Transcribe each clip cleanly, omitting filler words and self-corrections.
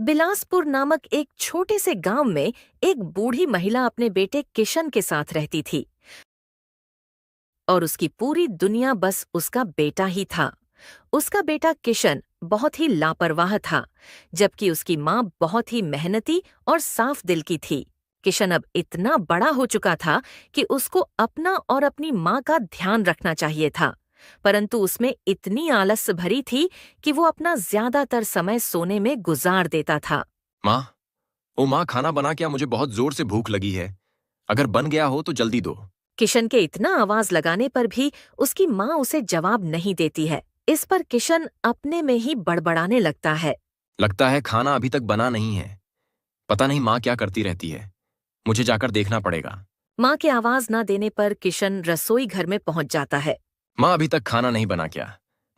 बिलासपुर नामक एक छोटे से गांव में एक बूढ़ी महिला अपने बेटे किशन के साथ रहती थी और उसकी पूरी दुनिया बस उसका बेटा ही था। उसका बेटा किशन बहुत ही लापरवाह था, जबकि उसकी माँ बहुत ही मेहनती और साफ दिल की थी। किशन अब इतना बड़ा हो चुका था कि उसको अपना और अपनी माँ का ध्यान रखना चाहिए था, परंतु उसमें इतनी आलस भरी थी कि वो अपना ज्यादातर समय सोने में गुजार देता था। माँ, ओ माँ, खाना बना क्या? मुझे बहुत जोर से भूख लगी है। अगर बन गया हो तो जल्दी दो। किशन के इतना आवाज लगाने पर भी उसकी माँ उसे जवाब नहीं देती है। इस पर किशन अपने में ही बड़बड़ाने लगता है। लगता है खाना अभी तक बना नहीं है। पता नहीं माँ क्या करती रहती है। मुझे जाकर देखना पड़ेगा। माँ के आवाज न देने पर किशन रसोई घर में पहुंच जाता है। माँ, अभी तक खाना नहीं बना क्या?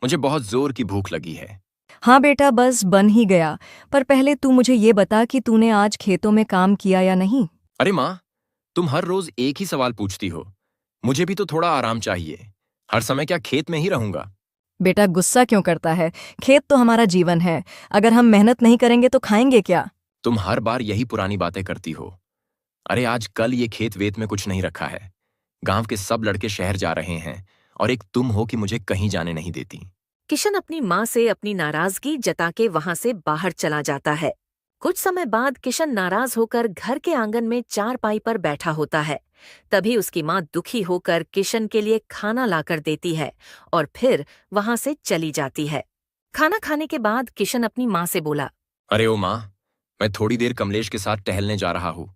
मुझे बहुत जोर की भूख लगी है। हाँ बेटा, बस बन ही गया। पर पहले तू मुझे ये बता कि तूने आज खेतों में काम किया या नहीं। अरे माँ, तुम हर रोज एक ही सवाल पूछती हो। मुझे भी तो थोड़ा आराम चाहिए। हर समय क्या खेत में ही रहूंगा? बेटा, गुस्सा क्यों करता है? खेत तो हमारा जीवन है। अगर हम मेहनत नहीं करेंगे तो खाएंगे क्या? तुम हर बार यही पुरानी बातें करती हो। अरे आज कल ये खेत वेत में कुछ नहीं रखा है। गांव के सब लड़के शहर जा रहे हैं और एक तुम हो कि मुझे कहीं जाने नहीं देती। किशन अपनी माँ से अपनी नाराजगी जता के वहां से बाहर चला जाता है। कुछ समय बाद किशन नाराज होकर घर के आंगन में चारपाई पर बैठा होता है। तभी उसकी माँ दुखी होकर किशन के लिए खाना लाकर देती है और फिर वहां से चली जाती है। खाना खाने के बाद किशन अपनी माँ से बोला, अरे ओ माँ, मैं थोड़ी देर कमलेश के साथ टहलने जा रहा हूँ।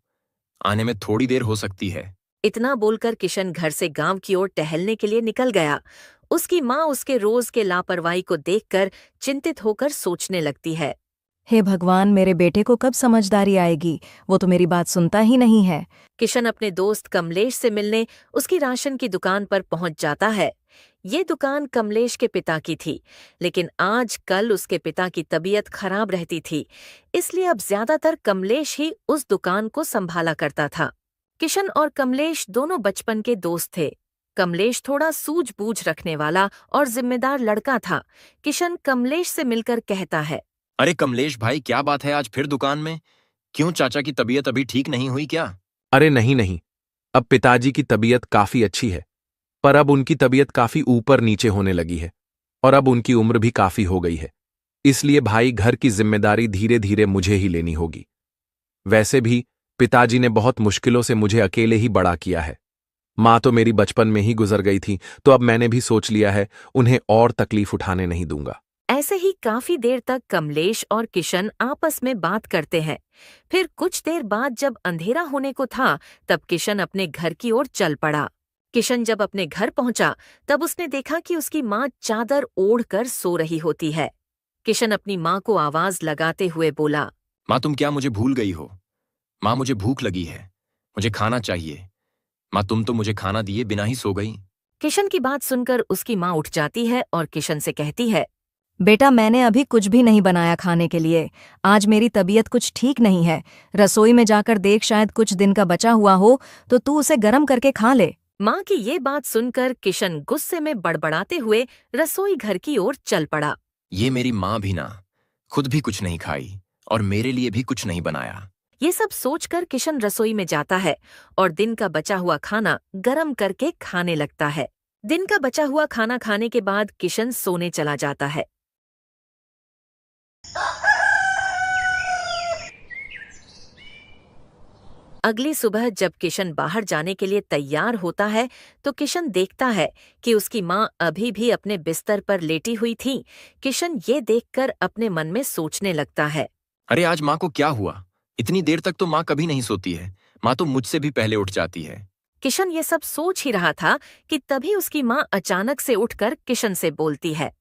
आने में थोड़ी देर हो सकती है। इतना बोलकर किशन घर से गांव की ओर टहलने के लिए निकल गया। उसकी माँ उसके रोज के लापरवाही को देखकर चिंतित होकर सोचने लगती है। हे भगवान, मेरे बेटे को कब समझदारी आएगी? वो तो मेरी बात सुनता ही नहीं है। किशन अपने दोस्त कमलेश से मिलने उसकी राशन की दुकान पर पहुंच जाता है। ये दुकान कमलेश के पिता की थी, लेकिन आज कल उसके पिता की तबीयत खराब रहती थी, इसलिए अब ज्यादातर कमलेश ही उस दुकान को संभाला करता था। किशन और कमलेश दोनों बचपन के दोस्त थे। कमलेश थोड़ा सूझबूझ रखने वाला और जिम्मेदार लड़का था। किशन कमलेश से मिलकर कहता है, अरे कमलेश भाई, क्या बात है आज फिर दुकान में? क्यों, चाचा की तबीयत अभी ठीक नहीं हुई क्या? अरे नहीं नहीं, अब पिताजी की तबीयत काफी अच्छी है, पर अब उनकी तबीयत काफी ऊपर नीचे होने लगी है और अब उनकी उम्र भी काफी हो गई है। इसलिए भाई, घर की जिम्मेदारी धीरे धीरे मुझे ही लेनी होगी। वैसे भी पिताजी ने बहुत मुश्किलों से मुझे अकेले ही बड़ा किया है। माँ तो मेरी बचपन में ही गुजर गई थी, तो अब मैंने भी सोच लिया है उन्हें और तकलीफ उठाने नहीं दूंगा। ऐसे ही काफी देर तक कमलेश और किशन आपस में बात करते हैं। फिर कुछ देर बाद जब अंधेरा होने को था, तब किशन अपने घर की ओर चल पड़ा। किशन जब अपने घर पहुंचा, तब उसने देखा कि उसकी माँ चादर ओढ़कर सो रही होती है। किशन अपनी माँ को आवाज लगाते हुए बोला, माँ, तुम क्या मुझे भूल गई हो? माँ, मुझे भूख लगी है। मुझे खाना चाहिए। माँ, तुम तो मुझे खाना दिए बिना ही सो गई। किशन की बात सुनकर उसकी माँ उठ जाती है और किशन से कहती है, बेटा, मैंने अभी कुछ भी नहीं बनाया खाने के लिए। आज मेरी तबीयत कुछ ठीक नहीं है। रसोई में जाकर देख, शायद कुछ दिन का बचा हुआ हो तो तू उसे गर्म करके खा ले। माँ की ये बात सुनकर किशन गुस्से में बड़बड़ाते हुए रसोई घर की ओर चल पड़ा। ये मेरी माँ भी ना, खुद भी कुछ नहीं खाई और मेरे लिए भी कुछ नहीं बनाया। ये सब सोचकर किशन रसोई में जाता है और दिन का बचा हुआ खाना गरम करके खाने लगता है। दिन का बचा हुआ खाना खाने के बाद किशन सोने चला जाता है। अगली सुबह जब किशन बाहर जाने के लिए तैयार होता है, तो किशन देखता है कि उसकी माँ अभी भी अपने बिस्तर पर लेटी हुई थी। किशन ये देखकर अपने मन में सोचने लगता है, अरे आज माँ को क्या हुआ? इतनी देर तक तो माँ कभी नहीं सोती है। माँ तो मुझसे भी पहले उठ जाती है। किशन ये सब सोच ही रहा था कि तभी उसकी माँ अचानक से उठकर किशन से बोलती है,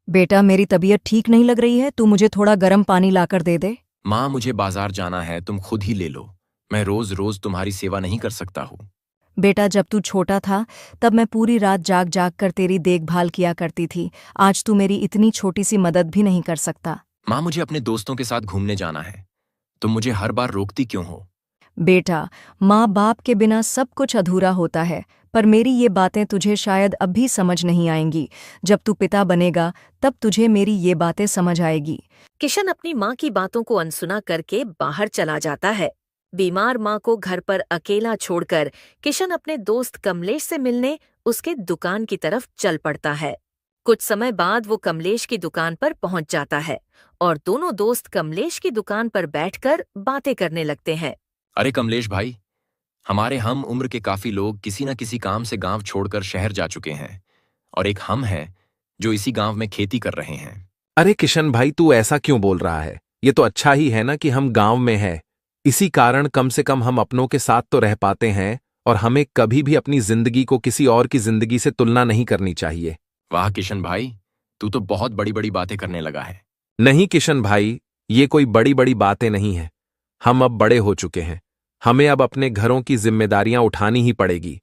बेटा, मेरी तबीयत ठीक नहीं लग रही है, तू मुझे थोड़ा गर्म पानी लाकर दे दे। माँ, मुझे बाजार जाना है, तुम खुद ही ले लो। मैं रोज रोज तुम्हारी सेवा नहीं कर सकता हूँ। बेटा, जब तू छोटा था तब मैं पूरी रात जाग जाग कर तेरी देखभाल किया करती थी। आज तू मेरी इतनी छोटी सी मदद भी नहीं कर सकता। माँ, मुझे अपने दोस्तों के साथ घूमने जाना है। तुम मुझे हर बार रोकती क्यों हो? बेटा, माँ बाप के बिना सब कुछ अधूरा होता है। पर मेरी ये बातें तुझे शायद अब भी समझ नहीं आएंगी। जब तू पिता बनेगा तब तुझे मेरी ये बातें समझ आएगी। किशन अपनी माँ की बातों को अनसुना करके बाहर चला जाता है। बीमार माँ को घर पर अकेला छोड़कर किशन अपने दोस्त कमलेश से मिलने उसके दुकान की तरफ चल पड़ता है। कुछ समय बाद वो कमलेश की दुकान पर पहुंच जाता है और दोनों दोस्त कमलेश की दुकान पर बैठकर बातें करने लगते हैं। अरे कमलेश भाई, हमारे हम उम्र के काफी लोग किसी न किसी काम से गांव छोड़कर शहर जा चुके हैं और एक हम हैं जो इसी गांव में खेती कर रहे हैं। अरे किशन भाई, तू ऐसा क्यों बोल रहा है? ये तो अच्छा ही है ना कि हम गांव में हैं। इसी कारण कम से कम हम अपनों के साथ तो रह पाते हैं और हमें कभी भी अपनी जिंदगी को किसी और की जिंदगी से तुलना नहीं करनी चाहिए। वाह किशन भाई, तू तो बहुत बड़ी बड़ी बातें करने लगा है। नहीं किशन भाई, ये कोई बड़ी बड़ी बातें नहीं है। हम अब बड़े हो चुके हैं। हमें अब अपने घरों की जिम्मेदारियां उठानी ही पड़ेगी।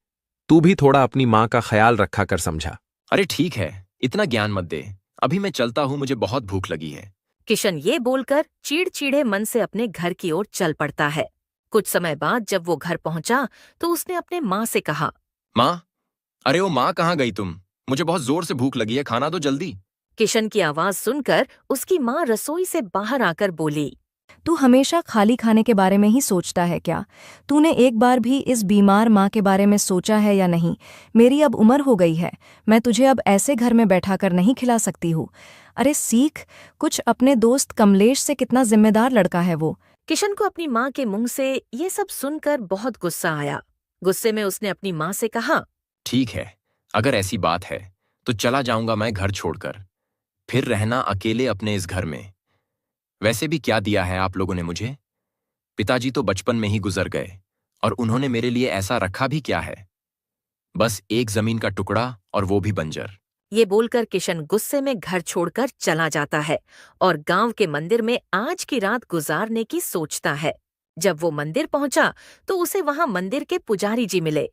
तू भी थोड़ा अपनी मां का ख्याल रखा कर, समझा? अरे ठीक है, इतना ज्ञान मत दे। अभी मैं चलता हूं, मुझे बहुत भूख लगी है। किशन ये बोलकर चिड़चिड़े मन से अपने घर की ओर चल पड़ता है। कुछ समय बाद जब वो घर पहुंचा तो उसने अपने माँ से कहा, माँ, अरे ओ माँ, कहाँ गई तुम? मुझे बहुत जोर से भूख लगी है, खाना दो जल्दी। किशन की आवाज सुनकर उसकी माँ रसोई से बाहर आकर बोली, तू हमेशा खाली खाने के बारे में ही सोचता है क्या? तूने एक बार भी इस बीमार माँ के बारे में सोचा है या नहीं? मेरी अब उम्र हो गई है, मैं तुझे अब ऐसे घर में बैठा कर नहीं खिला सकती हूँ। अरे सीख कुछ अपने दोस्त कमलेश से, कितना जिम्मेदार लड़का है वो। किशन को अपनी माँ के मुंह से ये सब सुनकर बहुत गुस्सा आया। गुस्से में उसने अपनी माँ से कहा, ठीक है, अगर ऐसी बात है तो चला जाऊंगा मैं घर छोड़कर, फिर रहना अकेले अपने इस घर में। वैसे भी क्या दिया है आप लोगों ने मुझे? पिताजी तो बचपन में ही गुजर गए और उन्होंने मेरे लिए ऐसा रखा भी क्या है? बस एक जमीन का टुकड़ा, और वो भी बंजर। ये बोलकर किशन गुस्से में घर छोड़कर चला जाता है और गांव के मंदिर में आज की रात गुजारने की सोचता है। जब वो मंदिर पहुंचा तो उसे वहां मंदिर के पुजारी जी मिले।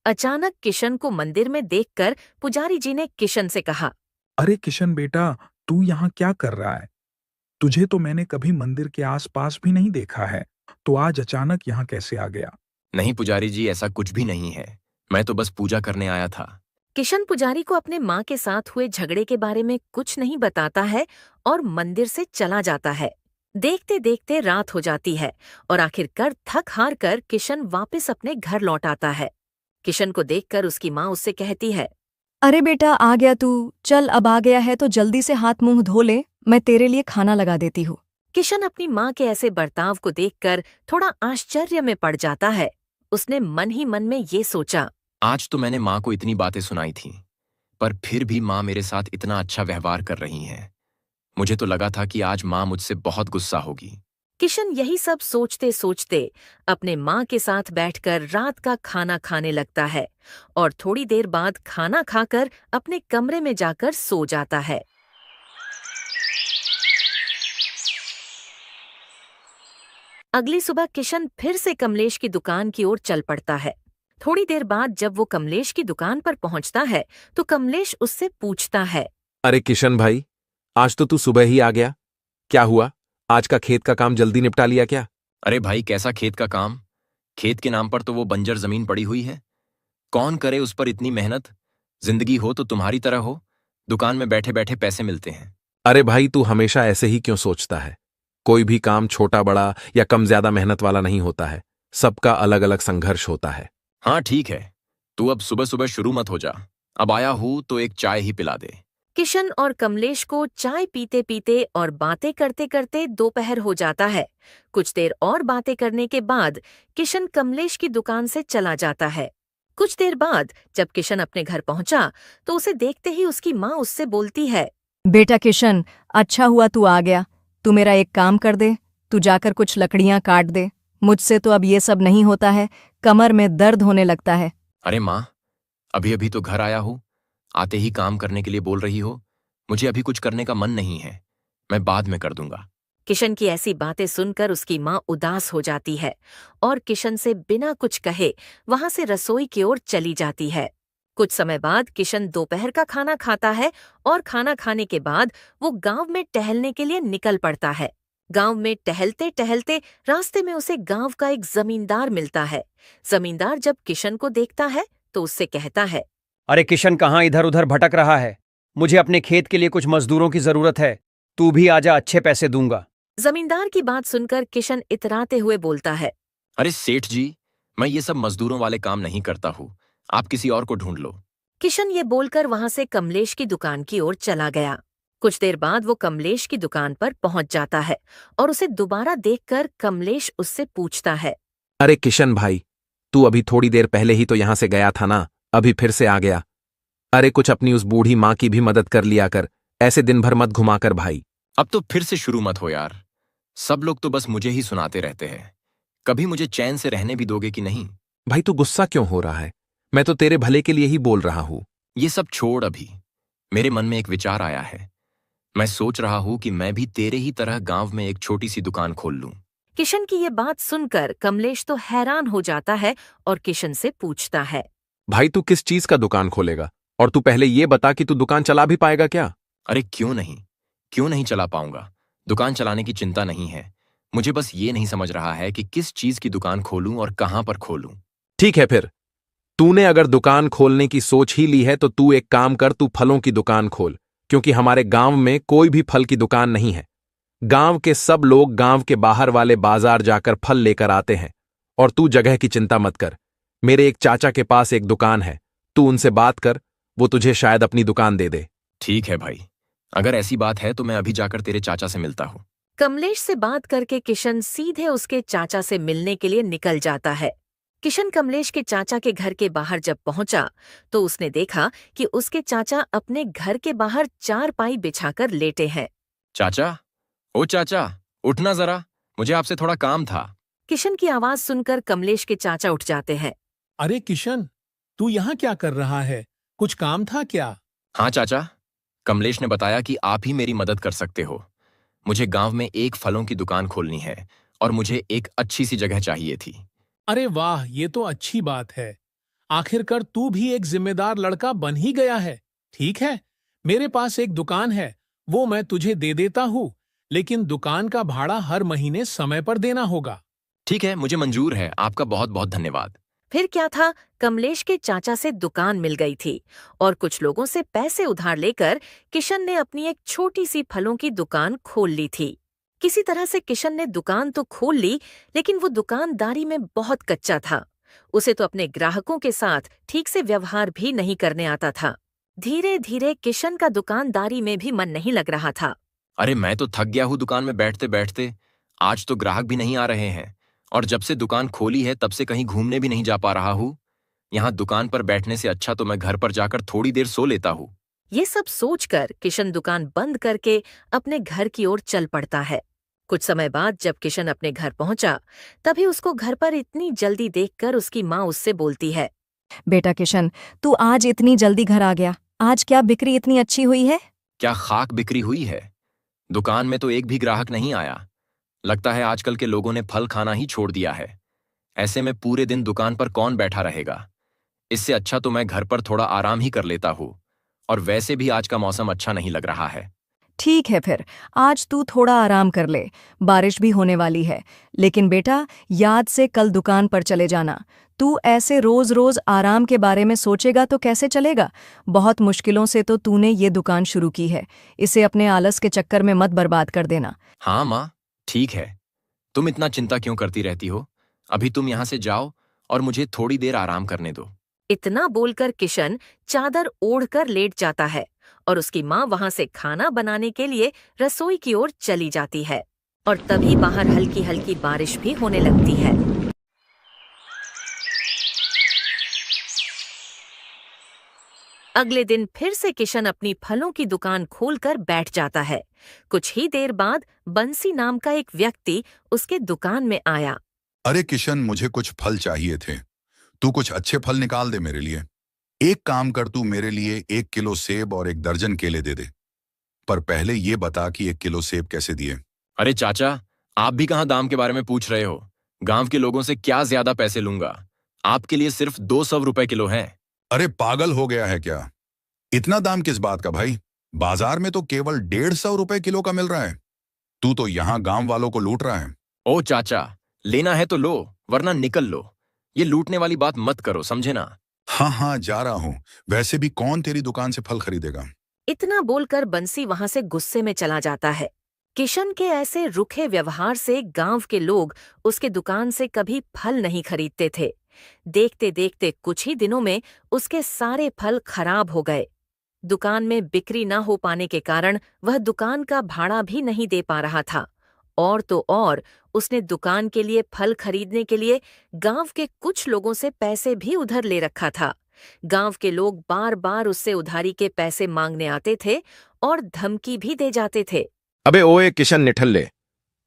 अचानक किशन को मंदिर में देखकर पुजारी जी ने किशन से कहा, अरे किशन बेटा, तू यहाँ क्या कर रहा है? तुझे तो मैंने कभी मंदिर के आसपास भी नहीं देखा है, तो आज अचानक यहाँ कैसे आ गया? नहीं पुजारी जी, ऐसा कुछ भी नहीं है। मैं तो बस पूजा करने आया था। किशन पुजारी को अपने माँ के साथ हुए झगड़े के बारे में कुछ नहीं बताता है और मंदिर से चला जाता है। देखते देखते रात हो जाती है और आखिरकार थक हार कर किशन वापस अपने घर लौट आता है। किशन को देखकर उसकी माँ उससे कहती है, अरे बेटा, आ गया तू? चल, अब आ गया है तो जल्दी से हाथ मुंह धो ले, मैं तेरे लिए खाना लगा देती हूँ। किशन अपनी माँ के ऐसे बर्ताव को देखकर थोड़ा आश्चर्य में पड़ जाता है। उसने मन ही मन में ये सोचा, आज तो मैंने माँ को इतनी बातें सुनाई थीं, पर फिर भी माँ मेरे साथ इतना अच्छा व्यवहार कर रही हैं। मुझे तो लगा था कि आज माँ मुझसे बहुत गुस्सा होगी। किशन यही सब सोचते सोचते अपने माँ के साथ बैठकर रात का खाना खाने लगता है और थोड़ी देर बाद खाना खाकर अपने कमरे में जाकर सो जाता है। अगली सुबह किशन फिर से कमलेश की दुकान की ओर चल पड़ता है। थोड़ी देर बाद जब वो कमलेश की दुकान पर पहुंचता है तो कमलेश उससे पूछता है, अरे किशन भाई, आज तो तू सुबह ही आ गया। क्या हुआ? आज का खेत का काम जल्दी निपटा लिया क्या? अरे भाई, कैसा खेत का काम? खेत के नाम पर तो वो बंजर जमीन पड़ी हुई है। कौन करे उस पर इतनी मेहनत? जिंदगी हो तो तुम्हारी तरह हो, दुकान में बैठे बैठे पैसे मिलते हैं। अरे भाई, तू हमेशा ऐसे ही क्यों सोचता है? कोई भी काम छोटा बड़ा या कम ज्यादा मेहनत वाला नहीं होता है। सबका अलग अलग संघर्ष होता है। हाँ ठीक है, तू अब सुबह सुबह शुरू मत हो जा। अब आया हूं तो एक चाय ही पिला दे। किशन और कमलेश को चाय पीते पीते और बातें करते करते दोपहर हो जाता है। कुछ देर और बातें करने के बाद किशन कमलेश की दुकान से चला जाता है। कुछ देर बाद जब किशन अपने घर पहुंचा तो उसे देखते ही उसकी माँ उससे बोलती है, बेटा किशन, अच्छा हुआ तू आ गया। तू मेरा एक काम कर दे, तू जाकर कुछ लकड़ियां काट दे। मुझसे तो अब ये सब नहीं होता है, कमर में दर्द होने लगता है। अरे माँ, अभी अभी तो घर आया हूँ, आते ही काम करने के लिए बोल रही हो? मुझे अभी कुछ करने का मन नहीं है, मैं बाद में कर दूंगा। किशन की ऐसी बातें सुनकर उसकी माँ उदास हो जाती है और किशन से बिना कुछ कहे वहां से रसोई की ओर चली जाती है। कुछ समय बाद किशन दोपहर का खाना खाता है और खाना खाने के बाद वो गांव में टहलने के लिए निकल पड़ता है। गांव में टहलते टहलते रास्ते में उसे गांव का एक जमींदार मिलता है। जमींदार जब किशन को देखता है तो उससे कहता है, अरे किशन कहाँ इधर उधर भटक रहा है? मुझे अपने खेत के लिए कुछ मजदूरों की जरूरत है। तू भी आजा, अच्छे पैसे दूंगा। जमींदार की बात सुनकर किशन इतराते हुए बोलता है, अरे सेठ जी, मैं ये सब मजदूरों वाले काम नहीं करता हूँ। आप किसी और को ढूंढ लो। किशन ये बोलकर वहां से कमलेश की दुकान की ओर चला गया। कुछ देर बाद वो कमलेश की दुकान पर पहुंच जाता है और उसे दोबारा देखकर कमलेश उससे पूछता है, अरे किशन भाई, तू अभी थोड़ी देर पहले ही तो यहां से गया था ना, अभी फिर से आ गया? अरे कुछ अपनी उस बूढ़ी माँ की भी मदद कर लिया कर, ऐसे दिन भर मत घुमा कर भाई। अब तो फिर से शुरू मत हो यार। सब लोग तो बस मुझे ही सुनाते रहते हैं। कभी मुझे चैन से रहने भी दोगे कि नहीं? भाई तू गुस्सा क्यों हो रहा है? मैं तो तेरे भले के लिए ही बोल रहा हूं। ये सब छोड़ अभी। मेरे मन में एक विचार आया है। मैं सोच रहा हूं कि मैं भी तेरे ही तरह गांव में एक छोटी सी दुकान खोल लूं। किशन की ये बात सुनकर कमलेश तो हैरान हो जाता है और किशन से पूछता है, भाई तू किस चीज का दुकान खोलेगा? और तू पहले ये बता कि तू दुकान चला भी पाएगा क्या? अरे क्यों नहीं चला पाऊंगा। दुकान चलाने की चिंता नहीं है। मुझे बस ये नहीं समझ रहा है कि किस चीज की दुकान खोलूं और कहां पर खोलूं। ठीक है फिर, तूने अगर दुकान खोलने की सोच ही ली है तो तू एक काम कर, तू फलों की दुकान खोल, क्योंकि हमारे गांव में कोई भी फल की दुकान नहीं है। गांव के सब लोग गांव के बाहर वाले बाजार जाकर फल लेकर आते हैं। और तू जगह की चिंता मत कर, मेरे एक चाचा के पास एक दुकान है, तू उनसे बात कर, वो तुझे शायद अपनी दुकान दे दे। ठीक है भाई, अगर ऐसी बात है तो मैं अभी जाकर तेरे चाचा से मिलता हूं। कमलेश से बात करके किशन सीधे उसके चाचा से मिलने के लिए निकल जाता है। किशन कमलेश के चाचा के घर के बाहर जब पहुंचा तो उसने देखा कि उसके चाचा अपने घर के बाहर चारपाई बिछाकर लेटे हैं। चाचा, ओ चाचा, उठना जरा, मुझे आपसे थोड़ा काम था। किशन की आवाज सुनकर कमलेश के चाचा उठ जाते हैं। अरे किशन, तू यहाँ क्या कर रहा है? कुछ काम था क्या? हाँ चाचा, कमलेश ने बताया कि आप ही मेरी मदद कर सकते हो। मुझे गांव में एक फलों की दुकान खोलनी है और मुझे एक अच्छी सी जगह चाहिए थी। अरे वाह, ये तो अच्छी बात है। आखिरकार तू भी एक जिम्मेदार लड़का बन ही गया है। ठीक है, मेरे पास एक दुकान है, वो मैं तुझे दे देता हूँ, लेकिन दुकान का भाड़ा हर महीने समय पर देना होगा। ठीक है, मुझे मंजूर है। आपका बहुत बहुत धन्यवाद। फिर क्या था, कमलेश के चाचा से दुकान मिल गई थी और कुछ लोगों से पैसे उधार लेकर किशन ने अपनी एक छोटी सी फलों की दुकान खोल ली थी। किसी तरह से किशन ने दुकान तो खोल ली, लेकिन वो दुकानदारी में बहुत कच्चा था। उसे तो अपने ग्राहकों के साथ ठीक से व्यवहार भी नहीं करने आता था। धीरे धीरे किशन का दुकानदारी में भी मन नहीं लग रहा था। अरे मैं तो थक गया हूँ दुकान में बैठते बैठते। आज तो ग्राहक भी नहीं आ रहे हैं और जब से दुकान खोली है तब से कहीं घूमने भी नहीं जा पा रहा हूँ। यहाँ दुकान पर बैठने से अच्छा तो मैं घर पर जाकर थोड़ी देर सो लेता हूँ। ये सब सोचकर किशन दुकान बंद करके अपने घर की ओर चल पड़ता है। कुछ समय बाद जब किशन अपने घर पहुंचा, तभी उसको घर पर इतनी जल्दी देखकर उसकी माँ उससे बोलती है, बेटा किशन, तू आज इतनी जल्दी घर आ गया, आज क्या बिक्री इतनी अच्छी हुई है? क्या खाक बिक्री हुई है? दुकान में तो एक भी ग्राहक नहीं आया। लगता है आजकल के लोगों ने फल खाना ही छोड़ दिया है। ऐसे में पूरे दिन दुकान पर कौन बैठा रहेगा? इससे अच्छा तो मैं घर पर थोड़ा आराम ही कर लेता हूँ। और वैसे भी आज का मौसम अच्छा नहीं लग रहा है। ठीक है फिर, आज तू थोड़ा आराम कर ले, बारिश भी होने वाली है। लेकिन बेटा, याद से कल दुकान पर चले जाना। तू ऐसे रोज रोज आराम के बारे में सोचेगा तो कैसे चलेगा? बहुत मुश्किलों से तो तूने ये दुकान शुरू की है, इसे अपने आलस के चक्कर में मत बर्बाद कर देना। हाँ माँ, ठीक है। तुम इतना चिंता क्यों करती रहती हो? अभी तुम यहाँ से जाओ और मुझे थोड़ी देर आराम करने दो। इतना बोलकर किशन चादर ओढ़कर लेट जाता है और उसकी माँ वहां से खाना बनाने के लिए रसोई की ओर चली जाती है। और तभी बाहर हल्की हल्की बारिश भी होने लगती है। अगले दिन फिर से किशन अपनी फलों की दुकान खोलकर बैठ जाता है। कुछ ही देर बाद बंसी नाम का एक व्यक्ति उसके दुकान में आया। अरे किशन, मुझे कुछ फल चाहिए थे। तू कुछ अच्छे फल निकाल दे मेरे लिए। एक काम कर, तू मेरे लिए 1 किलो सेब और 1 दर्जन केले दे दे। पर पहले ये बता कि 1 किलो सेब कैसे दिए? अरे चाचा, आप भी कहाँ दाम के बारे में पूछ रहे हो? गांव के लोगों से क्या ज्यादा पैसे लूंगा? आपके लिए सिर्फ 200 रुपए किलो है। अरे पागल हो गया है क्या? इतना दाम किस बात का भाई? बाजार में तो केवल 150 रुपए किलो का मिल रहा है। तू तो यहाँ गांव वालों को लूट रहा है। ओ चाचा, लेना है तो लो, वरना निकल लो। ये लूटने वाली बात मत करो, समझे ना? हाँ हाँ, जा रहा हूँ। वैसे भी कौन तेरी दुकान से फल खरीदेगा? इतना बोलकर बंसी वहां से गुस्से में चला जाता है। किशन के ऐसे रुखे व्यवहार से गांव के लोग उसके दुकान से कभी फल नहीं खरीदते थे। देखते देखते कुछ ही दिनों में उसके सारे फल खराब हो गए। दुकान में बिक्री न हो पाने के कारण वह दुकान का भाड़ा भी नहीं दे पा रहा था। और तो और उसने दुकान के लिए फल खरीदने के लिए गांव के कुछ लोगों से पैसे भी उधार ले रखा था। गांव के लोग बार बार उससे उधारी के पैसे मांगने आते थे और धमकी भी दे जाते थे। अबे ओए किशन निठल्ले,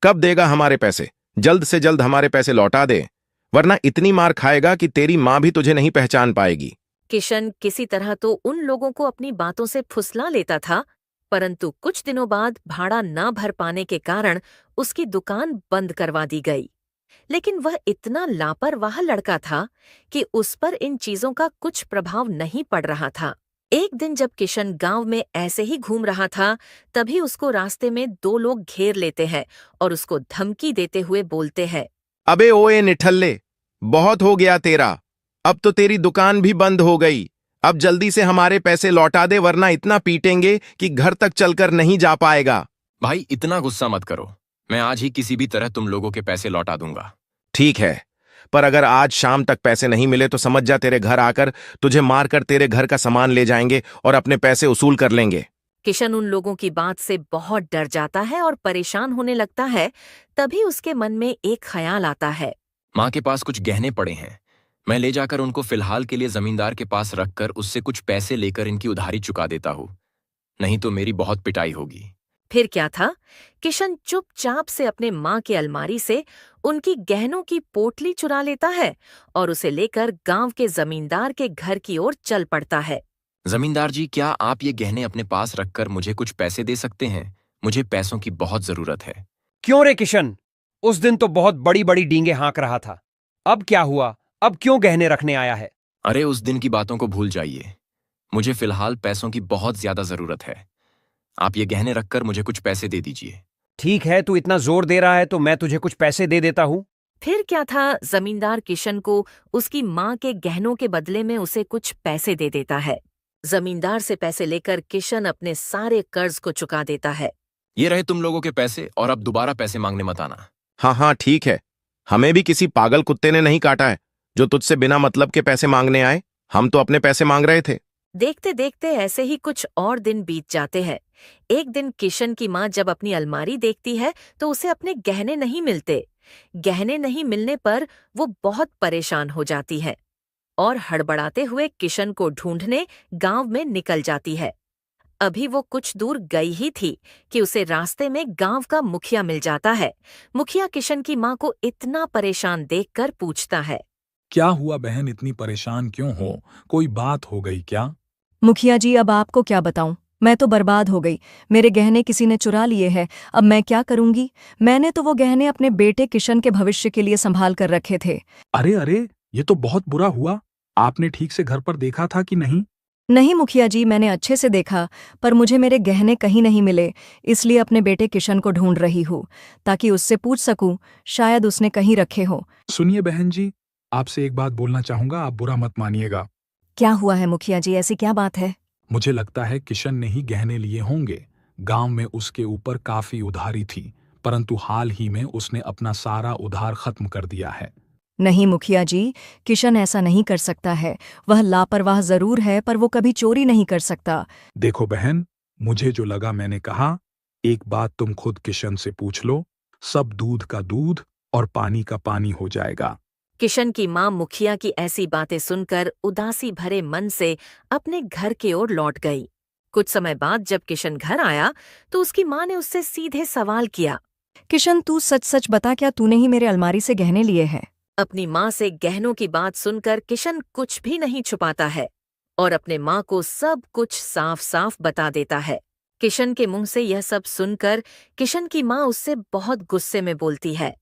कब देगा हमारे पैसे? जल्द से जल्द हमारे पैसे लौटा दे, वरना इतनी मार खाएगा कि तेरी माँ भी तुझे नहीं पहचान पाएगी। किशन किसी तरह तो उन लोगों को अपनी बातों से फुसला लेता था, परंतु कुछ दिनों बाद भाड़ा न भर पाने के कारण उसकी दुकान बंद करवा दी गई। लेकिन वह इतना लापरवाह लड़का था कि उस पर इन चीजों का कुछ प्रभाव नहीं पड़ रहा था। एक दिन जब किशन गांव में ऐसे ही घूम रहा था, तभी उसको रास्ते में दो लोग घेर लेते हैं और उसको धमकी देते हुए बोलते हैं। अबे ओए निठल्ले, बहुत हो गया तेरा, अब तो तेरी दुकान भी बंद हो गई। अब जल्दी से हमारे पैसे लौटा दे, वरना इतना पीटेंगे कि घर तक चलकर नहीं जा पाएगा। भाई इतना गुस्सा मत करो, मैं आज ही किसी भी तरह तुम लोगों के पैसे लौटा दूंगा। ठीक है, पर अगर आज शाम तक पैसे नहीं मिले तो समझ जा तेरे घर आकर तुझे मारकर तेरे घर का सामान ले जाएंगे और अपने पैसे वसूल कर लेंगे। किशन उन लोगों की बात से बहुत डर जाता है और परेशान होने लगता है। तभी उसके मन में एक ख्याल आता है। माँ के पास कुछ गहने पड़े हैं, मैं ले जाकर उनको फिलहाल के लिए जमींदार के पास रखकर उससे कुछ पैसे लेकर इनकी उधारी चुका देता हूँ, नहीं तो मेरी बहुत पिटाई होगी। फिर क्या था, किशन चुपचाप से अपने माँ के अलमारी से उनकी गहनों की पोटली चुरा लेता है और उसे लेकर गांव के जमींदार के घर की ओर चल पड़ता है। जमींदार जी, क्या आप ये गहने अपने पास रखकर मुझे कुछ पैसे दे सकते हैं? मुझे पैसों की बहुत जरूरत है। क्यों रे किशन, उस दिन तो बहुत बड़ी बड़ी डींगे हाँक रहा था, अब क्या हुआ? अब क्यों गहने रखने आया है? अरे उस दिन की बातों को भूल जाइए, मुझे फिलहाल पैसों की बहुत ज्यादा जरूरत है। आप ये गहने रखकर मुझे कुछ पैसे दे दीजिए। ठीक है, तू इतना जोर दे रहा है तो मैं तुझे कुछ पैसे दे देता हूँ। फिर क्या था, जमींदार किशन को उसकी माँ के गहनों के बदले में उसे कुछ पैसे दे देता है। जमींदार से पैसे लेकर किशन अपने सारे कर्ज को चुका देता है। ये रहे तुम लोगों के पैसे, और अब दोबारा पैसे मांगने मत आना। हाँ हाँ ठीक है, हमें भी किसी पागल कुत्ते ने नहीं काटा है जो तुझसे बिना मतलब के पैसे मांगने आए। हम तो अपने पैसे मांग रहे थे। देखते देखते ऐसे ही कुछ और दिन बीत जाते हैं। एक दिन किशन की माँ जब अपनी अलमारी देखती है तो उसे अपने गहने नहीं मिलते। गहने नहीं मिलने पर वो बहुत परेशान हो जाती है और हड़बड़ाते हुए किशन को ढूंढने गांव में निकल जाती है। अभी वो कुछ दूर गई ही थी कि उसे रास्ते में गांव का मुखिया मिल जाता है। मुखिया किशन की माँ को इतना परेशान देखकर पूछता है। क्या हुआ बहन, इतनी परेशान क्यों हो? कोई बात हो गई क्या? मुखिया जी, अब आपको क्या बताऊं, मैं तो बर्बाद हो गई। मेरे गहने किसी ने चुरा लिए हैं, अब मैं क्या करूंगी? मैंने तो वो गहने अपने बेटे किशन के भविष्य के लिए संभाल कर रखे थे। अरे अरे, ये तो बहुत बुरा हुआ। आपने ठीक से घर पर देखा था कि नहीं? नहीं मुखिया जी, मैंने अच्छे से देखा, पर मुझे मेरे गहने कहीं नहीं मिले, इसलिए अपने बेटे किशन को ढूंढ रही हूँ ताकि उससे पूछ सकूं, शायद उसने कहीं रखे हो। सुनिए बहन जी, आपसे एक बात बोलना चाहूंगा, आप बुरा मत मानिएगा। क्या हुआ है मुखिया जी, ऐसी क्या बात है? मुझे लगता है किशन ने ही गहने लिए होंगे। गांव में उसके ऊपर काफी उधारी थी, परंतु हाल ही में उसने अपना सारा उधार खत्म कर दिया है। नहीं मुखिया जी, किशन ऐसा नहीं कर सकता है। वह लापरवाह जरूर है, पर वो कभी चोरी नहीं कर सकता। देखो बहन, मुझे जो लगा मैंने कहा। एक बात तुम खुद किशन से पूछ लो, सब दूध का दूध और पानी का पानी हो जाएगा। किशन की माँ मुखिया की ऐसी बातें सुनकर उदासी भरे मन से अपने घर की ओर लौट गई। कुछ समय बाद जब किशन घर आया तो उसकी माँ ने उससे सीधे सवाल किया। किशन, तू सच सच बता, क्या तूने ही मेरे अलमारी से गहने लिए हैं? अपनी माँ से गहनों की बात सुनकर किशन कुछ भी नहीं छुपाता है और अपने माँ को सब कुछ साफ साफ बता देता है। किशन के मुंह से यह सब सुनकर किशन की माँ उससे बहुत गुस्से में बोलती है।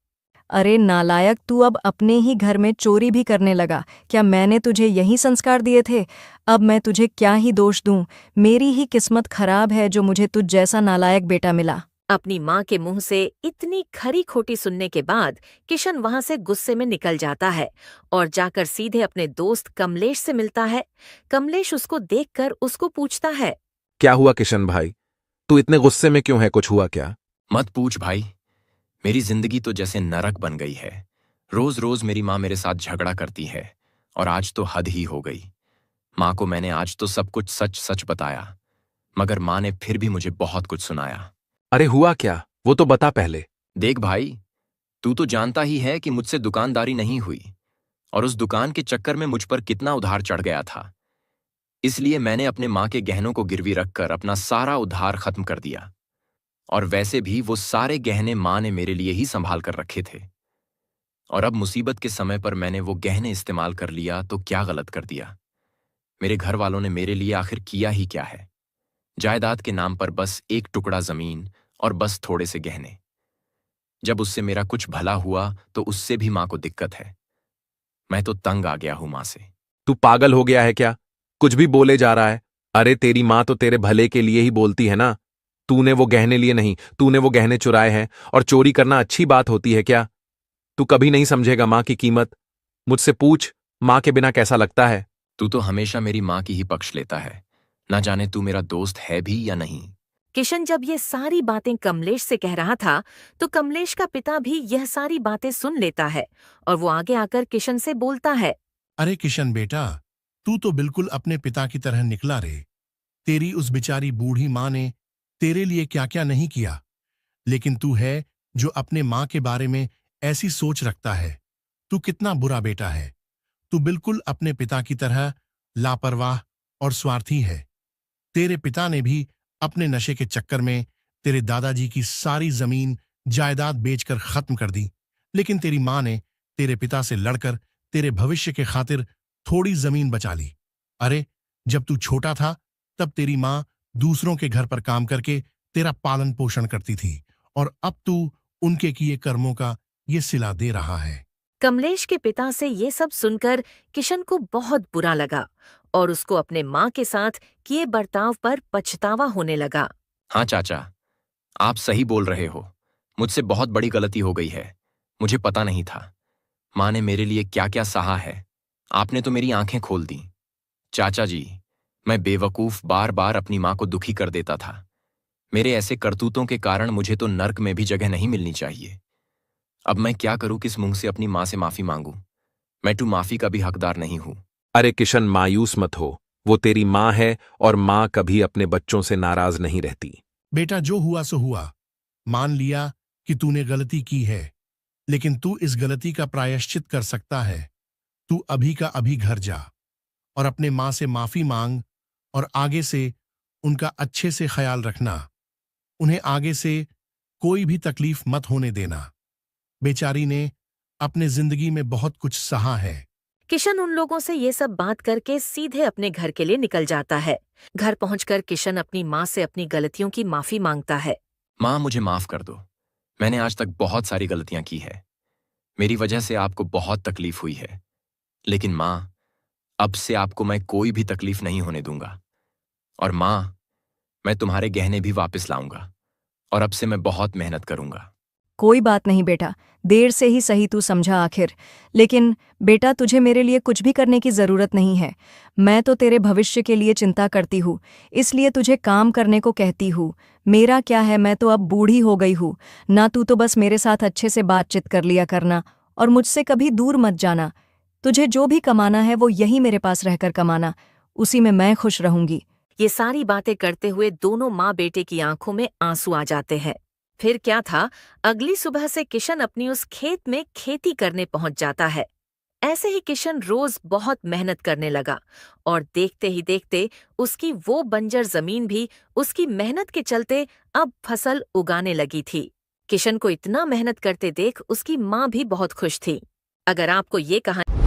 अरे नालायक, तू अब अपने ही घर में चोरी भी करने लगा। क्या मैंने तुझे यही संस्कार दिए थे? अब मैं तुझे क्या ही दोष दूं? मेरी ही किस्मत खराब है जो मुझे तुझ जैसा नालायक बेटा मिला। अपनी माँ के मुंह से इतनी खरी खोटी सुनने के बाद किशन वहां से गुस्से में निकल जाता है और जाकर सीधे अपने दोस्त कमलेश से मिलता है। कमलेश उसको देखकर उसको पूछता है, क्या हुआ किशन भाई? तू इतने गुस्से में क्यों है? कुछ हुआ क्या? मत पूछ भाई, मेरी जिंदगी तो जैसे नरक बन गई है। रोज रोज मेरी माँ मेरे साथ झगड़ा करती है और आज तो हद ही हो गई। माँ को मैंने आज तो सब कुछ सच सच बताया, मगर माँ ने फिर भी मुझे बहुत कुछ सुनाया। अरे हुआ क्या? वो तो बता पहले। देख भाई, तू तो जानता ही है कि मुझसे दुकानदारी नहीं हुई और उस दुकान के चक्कर में मुझ पर कितना उधार चढ़ गया था। इसलिए मैंने अपने माँ के गहनों को गिरवी रखकर अपना सारा उधार खत्म कर दिया। और वैसे भी वो सारे गहने माँ ने मेरे लिए ही संभाल कर रखे थे। और अब मुसीबत के समय पर मैंने वो गहने इस्तेमाल कर लिया तो क्या गलत कर दिया? मेरे घर वालों ने मेरे लिए आखिर किया ही क्या है? जायदाद के नाम पर बस एक टुकड़ा जमीन और बस थोड़े से गहने। जब उससे मेरा कुछ भला हुआ तो उससे भी माँ को दिक्कत है। मैं तो तंग आ गया हूं माँ से। तू पागल हो गया है क्या? कुछ भी बोले जा रहा है। अरे तेरी माँ तो तेरे भले के लिए ही बोलती है ना। तूने वो गहने लिए नहीं, तूने वो गहने चुराए हैं। और चोरी करना अच्छी बात होती है क्या? तू कभी नहीं समझेगा माँ की कीमत। मुझसे पूछ, माँ के बिना कैसा लगता है? तू तो हमेशा मेरी माँ की ही पक्ष लेता है, ना जाने तू मेरा दोस्त है भी या नहीं। किशन जब ये सारी बातें कमलेश से कह रहा था तो कमलेश का पिता भी यह सारी बातें सुन लेता है और वो आगे आकर किशन से बोलता है, अरे किशन बेटा, तू तो बिल्कुल अपने पिता की तरह निकला रे। तेरी उस बेचारी बूढ़ी माँ ने तेरे लिए क्या क्या नहीं किया, लेकिन तू है जो अपने माँ के बारे में ऐसी सोच रखता है। तू कितना बुरा बेटा है। तू बिल्कुल अपने पिता की तरह लापरवाह और स्वार्थी है। तेरे पिता ने भी अपने नशे के चक्कर में तेरे दादाजी की सारी जमीन जायदाद बेचकर खत्म कर दी, लेकिन तेरी माँ ने तेरे पिता से लड़कर तेरे भविष्य के खातिर थोड़ी जमीन बचा ली। अरे जब तू छोटा था तब तेरी माँ दूसरों के घर पर काम करके तेरा पालन पोषण करती थी और अब तू उनके किए कर्मों का ये सिला दे रहा है। कमलेश के पिता से ये सब सुनकर किशन को बहुत बुरा लगा और उसको अपने माँ के साथ किए बर्ताव पर पछतावा होने लगा। हाँ चाचा, आप सही बोल रहे हो। मुझसे बहुत बड़ी गलती हो गई है। मुझे पता नहीं था माँ ने मेरे लिए क्या क्या सहा है। आपने तो मेरी आंखें खोल दी। चाचा जी, मैं बेवकूफ बार बार अपनी माँ को दुखी कर देता था। मेरे ऐसे करतूतों के कारण मुझे तो नर्क में भी जगह नहीं मिलनी चाहिए। अब मैं क्या करूं? किस मुंह से अपनी माँ से माफी मांगूं? मैं तो माफी का भी हकदार नहीं हूं। अरे किशन, मायूस मत हो। वो तेरी माँ है और माँ कभी अपने बच्चों से नाराज नहीं रहती। बेटा जो हुआ सो हुआ। मान लिया कि तूने गलती की है, लेकिन तू इस गलती का प्रायश्चित कर सकता है। तू अभी का अभी घर जा और अपने माँ से माफी मांग और आगे से उनका अच्छे से ख्याल रखना। उन्हें आगे से कोई भी तकलीफ मत होने देना। बेचारी ने अपने जिंदगी में बहुत कुछ सहा है। किशन उन लोगों से ये सब बात करके सीधे अपने घर के लिए निकल जाता है। घर पहुंचकर किशन अपनी माँ से अपनी गलतियों की माफी मांगता है। माँ, मुझे माफ कर दो। मैंने आज तक बहुत सारी गलतियां की है। मेरी वजह से आपको बहुत तकलीफ हुई है, लेकिन माँ, अब से आपको मैं कोई भी तकलीफ नहीं होने दूंगा। और माँ, मैं तुम्हारे गहने भी वापस लाऊंगा और अब से मैं बहुत मेहनत करूंगा। कोई बात नहीं बेटा, देर से ही सही तू समझा आखिर। लेकिन बेटा, तुझे मेरे लिए कुछ भी करने की ज़रूरत नहीं है। मैं तो तेरे भविष्य के लिए चिंता करती हूँ, इसलिए तुझे काम करने को कहती हूँ। मेरा क्या है, मैं तो अब बूढ़ी हो गई हूँ ना। तू तो बस मेरे साथ अच्छे से बातचीत कर लिया करना और मुझसे कभी दूर मत जाना। तुझे जो भी कमाना है वो यही मेरे पास रहकर कमाना, उसी में मैं खुश रहूंगी। ये सारी बातें करते हुए दोनों माँ बेटे की आंखों में आंसू आ जाते हैं। फिर क्या था, अगली सुबह से किशन अपनी उस खेत में खेती करने पहुंच जाता है। ऐसे ही किशन रोज बहुत मेहनत करने लगा और देखते ही देखते उसकी वो बंजर जमीन भी उसकी मेहनत के चलते अब फसल उगाने लगी थी। किशन को इतना मेहनत करते देख उसकी माँ भी बहुत खुश थी। अगर आपको ये कहानी